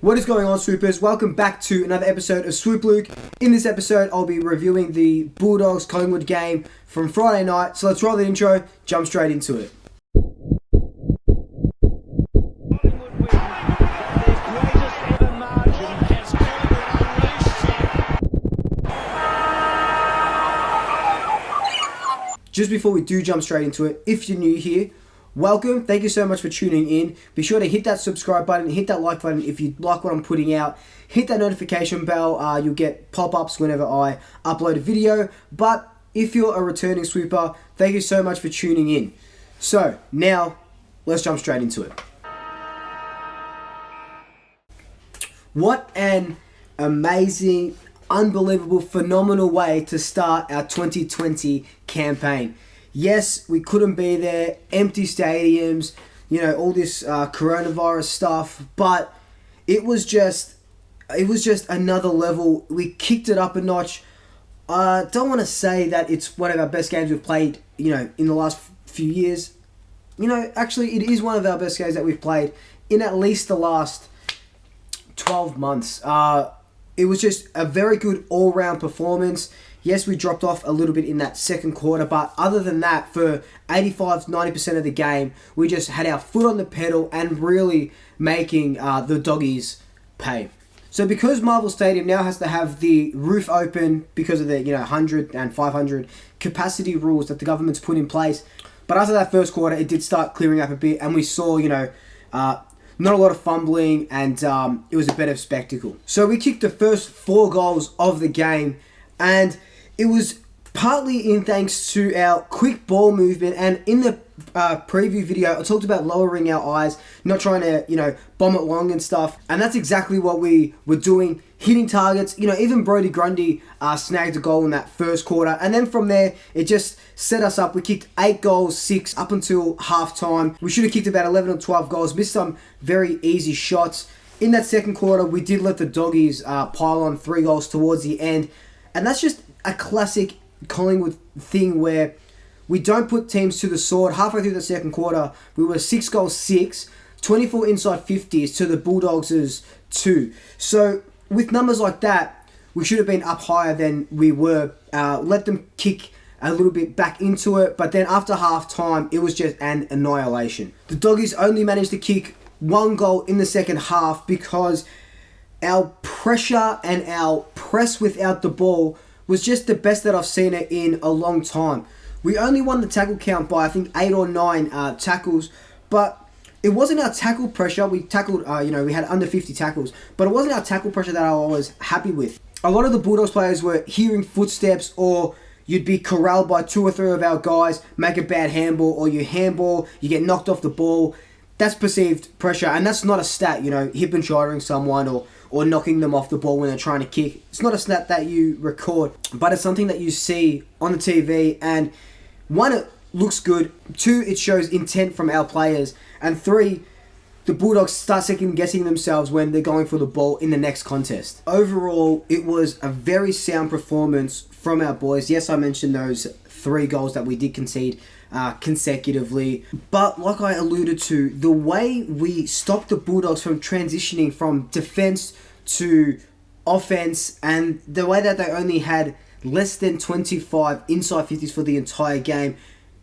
What is going on, Swoopers? Welcome back to another episode of Swoop Luke. In this episode, I'll be reviewing the Bulldogs Collingwood game from Friday night. So let's roll the intro, jump straight into it. Just before we do jump straight into it, if you're new here, welcome. Thank you so much for tuning in. Be sure to hit that subscribe button, hit that like button if you like what I'm putting out. Hit that notification bell. You'll get pop-ups whenever I upload a video. But if you're a returning Swooper, thank you so much for tuning in. So now, let's jump straight into it. What an amazing, unbelievable, phenomenal way to start our 2020 campaign. Yes, we couldn't be there, empty stadiums, all this coronavirus stuff, but it was just another level. We kicked it up a notch. I don't want to say that it's one of our best games we've played, in the last few years. Actually, it is one of our best games that we've played in at least the last 12 months. It was just a very good all-round performance. Yes, we dropped off a little bit in that second quarter, but other than that, for 85-90% of the game, we just had our foot on the pedal and really making the Doggies pay. So because Marvel Stadium now has to have the roof open because of the 100 and 500 capacity rules that the government's put in place, but after that first quarter, it did start clearing up a bit, and we saw, not a lot of fumbling, and it was a better spectacle. So we kicked the first 4 goals of the game, and it was partly in thanks to our quick ball movement. And in the preview video, I talked about lowering our eyes, not trying to, bomb it long and stuff. And that's exactly what we were doing, hitting targets. Even Brodie Grundy snagged a goal in that first quarter. And then from there, it just set us up. We kicked 8 goals, 6 up until halftime. We should have kicked about 11 or 12 goals, missed some very easy shots. In that second quarter, we did let the Doggies pile on 3 goals towards the end. And that's just a classic Collingwood thing where we don't put teams to the sword. Halfway through the second quarter, we were 6 goals, 6, 24 inside 50s to the Bulldogs' 2. So with numbers like that, we should have been up higher than we were. Let them kick a little bit back into it, but then after half time, it was just an annihilation. The Doggies only managed to kick 1 goal in the second half because our pressure and our press without the ball was just the best that I've seen it in a long time. We only won the tackle count by, I think, 8 or 9 tackles, but it wasn't our tackle pressure. We tackled, we had under 50 tackles, but it wasn't our tackle pressure that I was happy with. A lot of the Bulldogs players were hearing footsteps, or you'd be corralled by 2 or 3 of our guys, make a bad handball, or you handball, you get knocked off the ball. That's perceived pressure, and that's not a stat, hip and shouldering someone or knocking them off the ball when they're trying to kick. It's not a stat that you record, but it's something that you see on the TV, and 1, it looks good, 2, it shows intent from our players, and 3, the Bulldogs start second-guessing themselves when they're going for the ball in the next contest. Overall, it was a very sound performance from our boys. Yes, I mentioned those 3 goals that we did concede consecutively, but like I alluded to, the way we stopped the Bulldogs from transitioning from defense to offense, and the way that they only had less than 25 inside 50s for the entire game,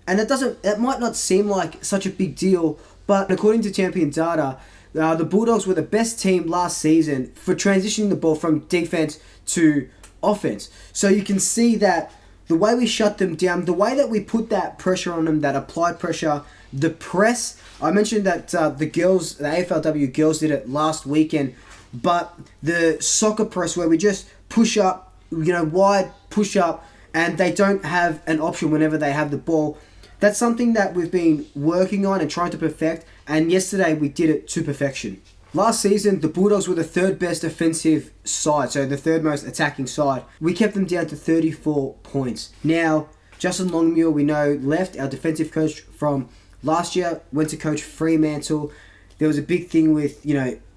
and it might not seem like such a big deal, but according to Champion Data, the Bulldogs were the best team last season for transitioning the ball from defense to offense. So you can see that the way we shut them down, the way that we put that pressure on them, that applied pressure, the press. I mentioned that the AFLW girls did it last weekend, but the soccer press where we just push up, wide push up, and they don't have an option whenever they have the ball. That's something that we've been working on and trying to perfect, and yesterday we did it to perfection. Last season, the Bulldogs were the 3rd best offensive side, so the 3rd most attacking side. We kept them down to 34 points. Now, Justin Longmuir, we know, left, our defensive coach from last year, went to coach Fremantle. There was a big thing with,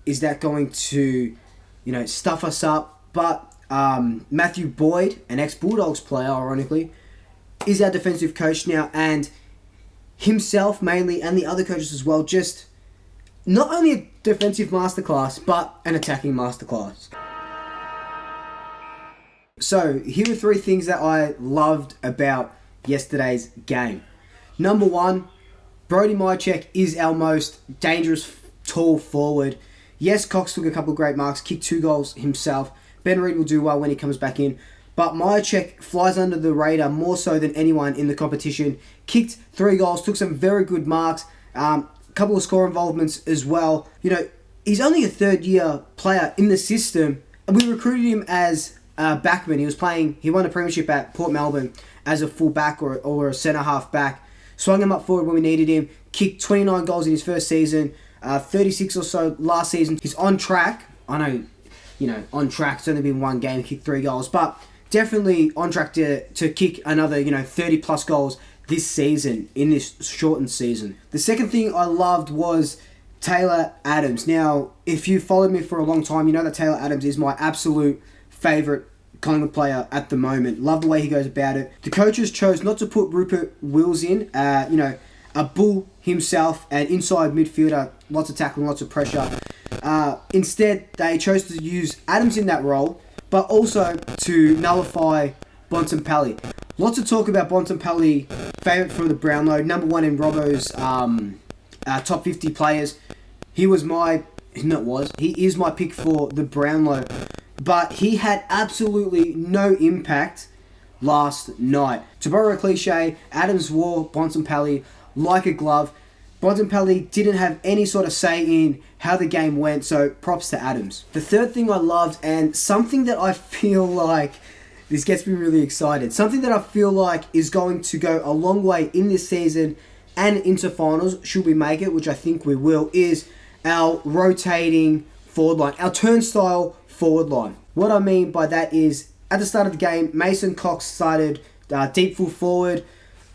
is that going to, stuff us up? But Matthew Boyd, an ex-Bulldogs player, ironically, is our defensive coach now, and himself mainly, and the other coaches as well, just not only a defensive masterclass, but an attacking masterclass. So, here are 3 things that I loved about yesterday's game. Number 1, Brody Mychek is our most dangerous tall forward. Yes, Cox took a couple of great marks, kicked 2 goals himself. Ben Reid will do well when he comes back in. But Mychek flies under the radar more so than anyone in the competition. Kicked 3 goals, took some very good marks. Couple of score involvements as well. You know, he's only a 3rd-year player in the system. We recruited him as a backman. He won a premiership at Port Melbourne as a full back or a centre-half back. Swung him up forward when we needed him. Kicked 29 goals in his first season. 36 or so last season. He's on track. I know, on track. It's only been 1 game, kicked 3 goals. But definitely on track to kick another, 30-plus goals this season, in this shortened season. The second thing I loved was Taylor Adams. Now, if you followed me for a long time, you know that Taylor Adams is my absolute favourite Collingwood player at the moment. Love the way he goes about it. The coaches chose not to put Rupert Wills in, a bull himself, an inside midfielder, lots of tackling, lots of pressure. Instead, they chose to use Adams in that role, but also to nullify Bontempelli. Lots of talk about Bontempelli, favourite for the Brownlow, number 1 in Robbo's top 50 players. He is my pick for the Brownlow, but he had absolutely no impact last night. To borrow a cliche, Adams wore Bontempelli like a glove. Bontempelli didn't have any sort of say in how the game went, so props to Adams. The third thing I loved, and something that I feel like, this gets me really excited, something that I feel like is going to go a long way in this season and into finals, should we make it, which I think we will, is our rotating forward line, our turnstile forward line. What I mean by that is, at the start of the game, Mason Cox started deep full forward,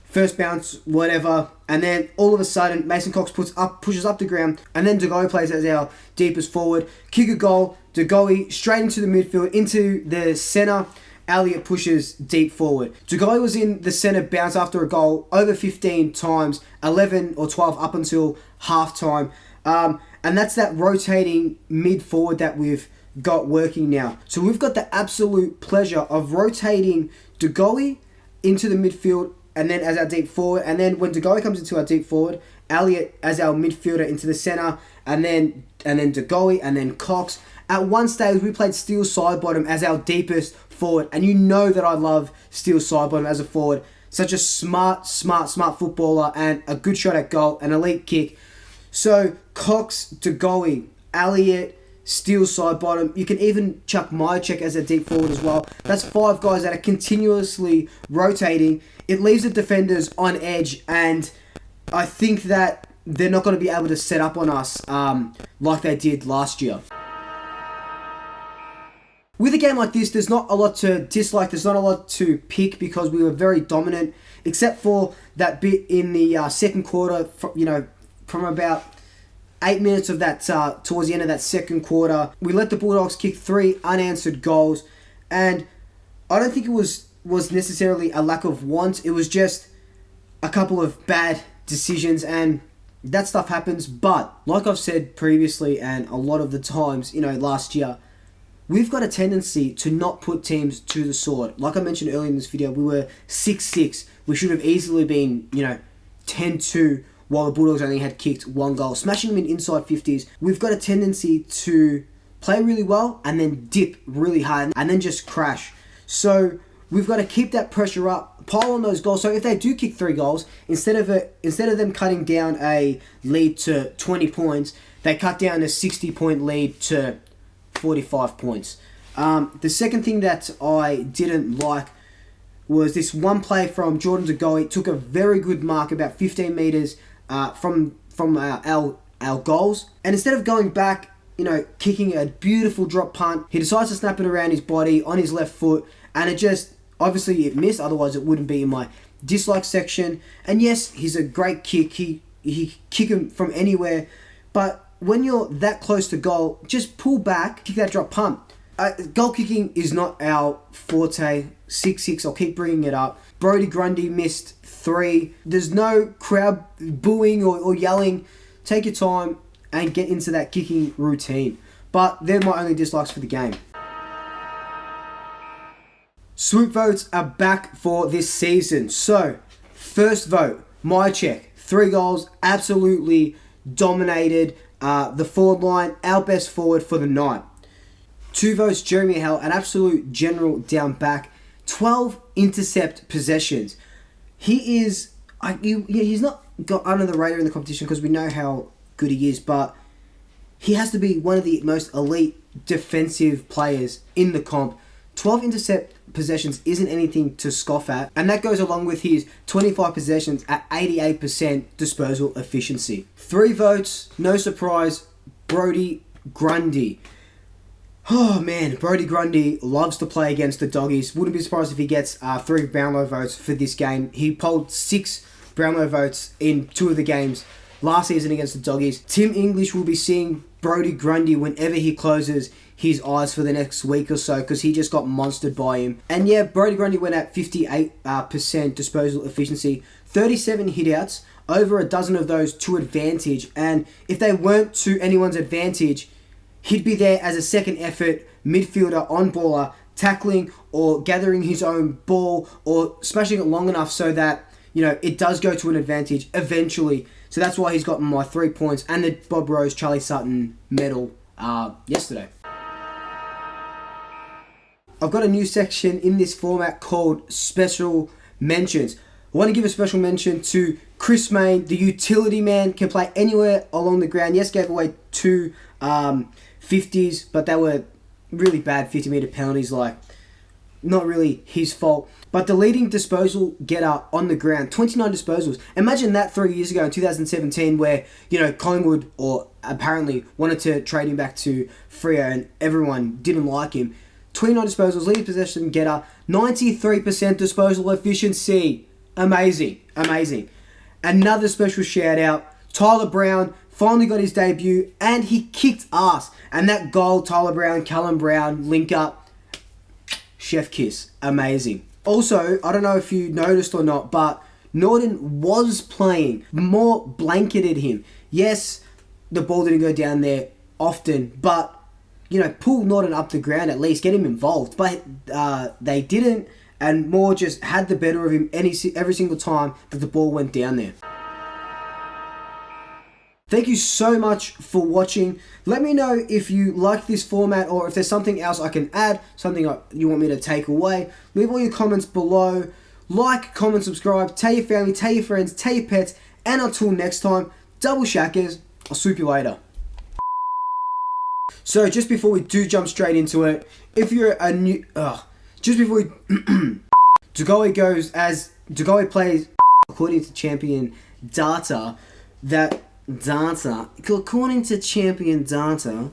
first bounce, whatever, and then all of a sudden, Mason Cox pushes up the ground, and then De Goey plays as our deepest forward. Kick a goal, De Goey straight into the midfield, into the centre. Elliott pushes deep forward. De Goey was in the centre bounce after a goal over 15 times, 11 or 12 up until half-time. And that's that rotating mid-forward that we've got working now. So we've got the absolute pleasure of rotating De Goey into the midfield, and then as our deep forward, and then when De Goey comes into our deep forward, Elliott as our midfielder into the centre, and then De Goey, and then Cox. At one stage, we played Steele Sidebottom as our deepest forward, and you know that I love Steele Sidebottom as a forward. Such a smart footballer, and a good shot at goal, an elite kick. So Cox, De Goey, Elliott, Steele Sidebottom. You can even chuck Mychek as a deep forward as well. That's 5 guys that are continuously rotating. It leaves the defenders on edge, and I think that they're not going to be able to set up on us like they did last year. With a game like this, there's not a lot to dislike. There's not a lot to pick because we were very dominant, except for that bit in the second quarter. From about 8 minutes of that, towards the end of that second quarter, we let the Bulldogs kick 3 unanswered goals, and I don't think it was necessarily a lack of want. It was just a couple of bad decisions, and that stuff happens. But like I've said previously, and a lot of the times, last year, we've got a tendency to not put teams to the sword. Like I mentioned earlier in this video, we were 6-6. We should have easily been, 10-2, while the Bulldogs only had kicked 1 goal, smashing them in inside 50s. We've got a tendency to play really well and then dip really hard and then just crash. So we've got to keep that pressure up, pile on those goals. So if they do kick 3 goals, instead of them cutting down a lead to 20 points, they cut down a 60-point lead to 45 points. The second thing that I didn't like was this one play from Jordan De Goey. Took a very good mark about 15 metres from our goals. And instead of going back, kicking a beautiful drop punt, he decides to snap it around his body on his left foot. And obviously it missed, otherwise it wouldn't be in my dislike section. And yes, he's a great kick. He kick him from anywhere. But when you're that close to goal, just pull back, kick that drop punt. Goal kicking is not our forte. 6-6, I'll keep bringing it up. Brodie Grundy missed 3. There's no crowd booing or yelling. Take your time. and get into that kicking routine. But they're my only dislikes for the game. Swoop votes are back for this season. So, first vote, Mychek. 3 goals, absolutely dominated the forward line, our best forward for the night. 2 votes, Jeremy Hell, an absolute general down back. 12 intercept possessions. He is, he's not got under the radar in the competition because we know how good he is, but he has to be one of the most elite defensive players in the comp. 12 intercept possessions isn't anything to scoff at, and that goes along with his 25 possessions at 88% disposal efficiency. 3 votes, no surprise, Brodie Grundy. Oh man, Brodie Grundy loves to play against the Doggies. Wouldn't be surprised if he gets 3 Brownlow votes for this game. He polled 6 Brownlow votes in 2 of the games last season against the Doggies. Tim English will be seeing Brodie Grundy whenever he closes his eyes for the next week or so because he just got monstered by him. And yeah, Brodie Grundy went at 58% disposal efficiency, 37 hitouts, over a dozen of those to advantage. And if they weren't to anyone's advantage, he'd be there as a second effort midfielder on baller, tackling or gathering his own ball or smashing it long enough so that, you know, it does go to an advantage eventually. So that's why he's gotten my 3 points and the Bob Rose, Charlie Sutton medal yesterday. I've got a new section in this format called Special Mentions. I want to give a special mention to Chris Mayne, the utility man, can play anywhere along the ground. Yes, gave away 2 50s, but they were really bad 50-meter penalties, like not really his fault. But the leading disposal getter on the ground, 29 disposals. Imagine that 3 years ago in 2017 where, you know, Collingwood or apparently wanted to trade him back to Freo and everyone didn't like him. 29 disposals, leading possession getter, 93% disposal efficiency. Amazing, amazing. Another special shout out, Tyler Brown finally got his debut and he kicked ass. And that goal, Tyler Brown, Callum Brown, link up, chef kiss, amazing. Also, I don't know if you noticed or not, but Norton was playing, more blanketed him. Yes, the ball didn't go down there often, but, you know, pull Norton up the ground at least, get him involved. But they didn't, and Moore just had the better of him every single time that the ball went down there. Thank you so much for watching. Let me know if you like this format or if there's something else I can add, something you want me to take away. Leave all your comments below. Like, comment, subscribe. Tell your family, tell your friends, tell your pets. And until next time, double shackers. I'll swoop you later. So just before we do jump straight into it, if you're a new... just before we... Doggies goes as... Doggies plays... According to champion data, according to champion data,